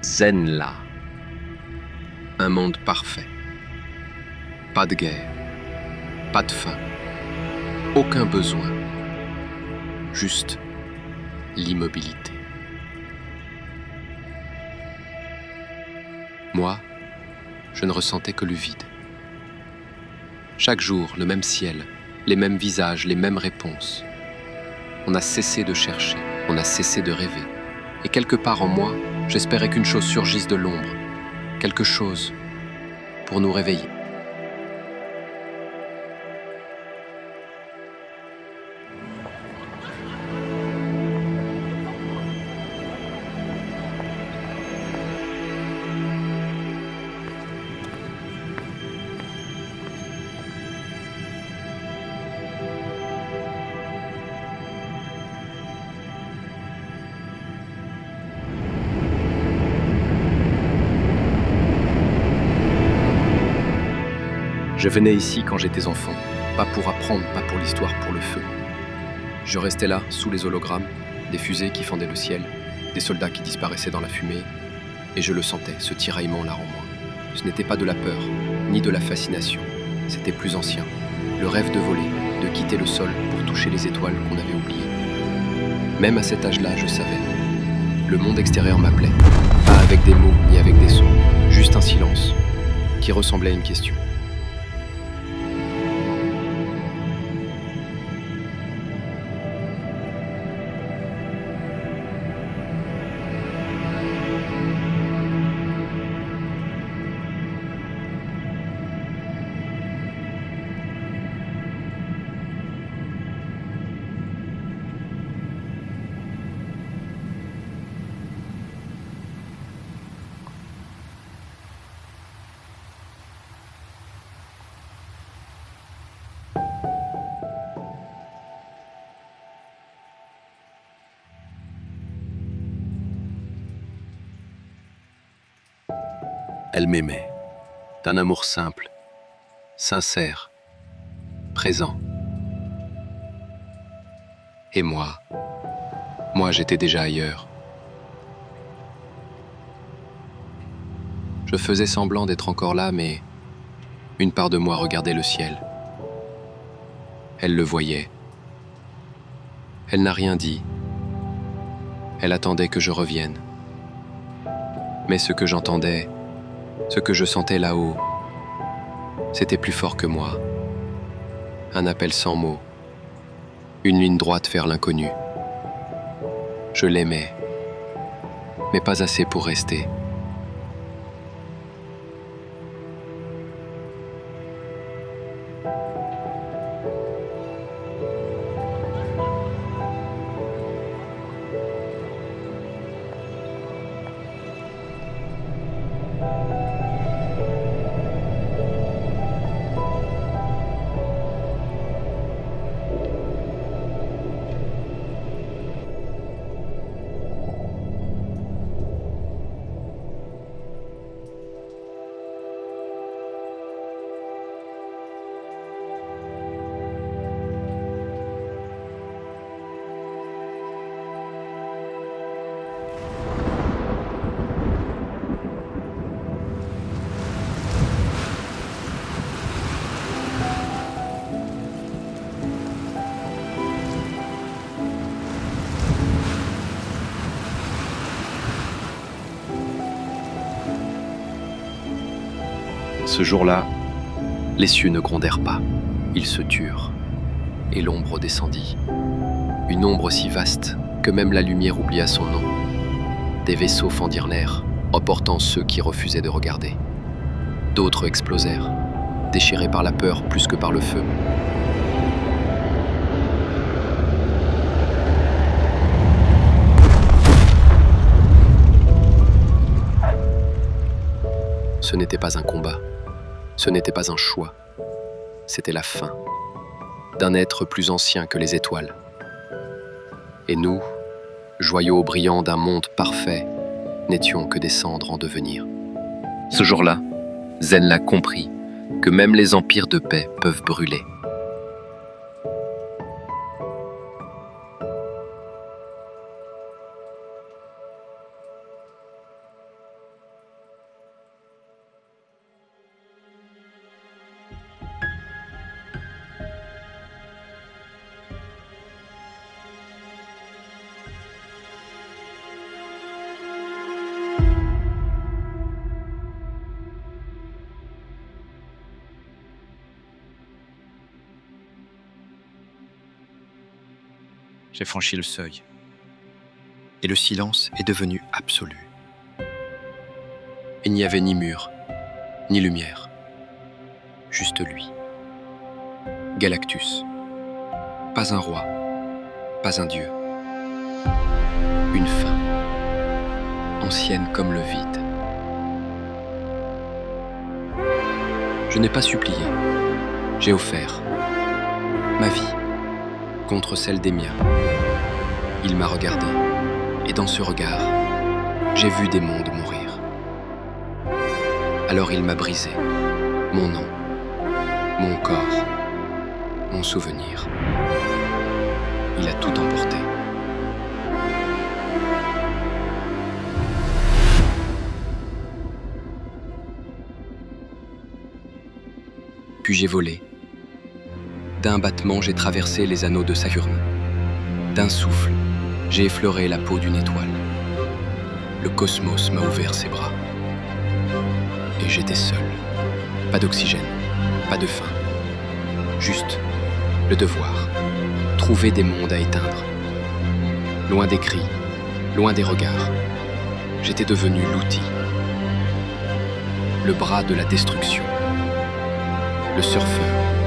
zen-là. Un monde parfait. Pas de guerre, pas de faim, aucun besoin, juste l'immobilité. Moi, je ne ressentais que le vide. Chaque jour, le même ciel, les mêmes visages, les mêmes réponses. On a cessé de chercher, on a cessé de rêver. Et quelque part en moi, j'espérais qu'une chose surgisse de l'ombre, quelque chose pour nous réveiller. Je venais ici quand j'étais enfant, pas pour apprendre, pas pour l'histoire, pour le feu. Je restais là, sous les hologrammes, des fusées qui fendaient le ciel, des soldats qui disparaissaient dans la fumée, et je le sentais, ce tiraillement là en moi. Ce n'était pas de la peur, ni de la fascination, c'était plus ancien. Le rêve de voler, de quitter le sol pour toucher les étoiles qu'on avait oubliées. Même à cet âge-là, je savais. Le monde extérieur m'appelait, pas avec des mots, ni avec des sons, juste un silence, qui ressemblait à une question. Elle m'aimait, d'un amour simple, sincère, présent. Et moi j'étais déjà ailleurs. Je faisais semblant d'être encore là, mais une part de moi regardait le ciel. Elle le voyait. Elle n'a rien dit. Elle attendait que je revienne. Mais ce que j'entendais, ce que je sentais là-haut, c'était plus fort que moi. Un appel sans mots, une ligne droite vers l'inconnu. Je l'aimais, mais pas assez pour rester. Ce jour-là, les cieux ne grondèrent pas, ils se turent, et l'ombre descendit. Une ombre si vaste que même la lumière oublia son nom. Des vaisseaux fendirent l'air, emportant ceux qui refusaient de regarder. D'autres explosèrent, déchirés par la peur plus que par le feu. Ce n'était pas un combat, ce n'était pas un choix, c'était la fin d'un être plus ancien que les étoiles. Et nous, joyaux brillants d'un monde parfait, n'étions que des cendres en devenir. Ce jour-là, Zenla comprit que même les empires de paix peuvent brûler. J'ai franchi le seuil. Et le silence est devenu absolu. Il n'y avait ni mur, ni lumière. Juste lui. Galactus. Pas un roi, pas un dieu. Une fin, ancienne comme le vide. Je n'ai pas supplié, j'ai offert ma vie contre celle des miens. Il m'a regardé, et dans ce regard, j'ai vu des mondes mourir. Alors il m'a brisé, mon nom, mon corps, mon souvenir. Il a tout emporté. Puis j'ai volé. D'un battement, j'ai traversé les anneaux de Saturne. D'un souffle, j'ai effleuré la peau d'une étoile. Le cosmos m'a ouvert ses bras. Et j'étais seul. Pas d'oxygène, pas de faim. Juste le devoir. Trouver des mondes à éteindre. Loin des cris, loin des regards. J'étais devenu l'outil. Le bras de la destruction. Le surfeur.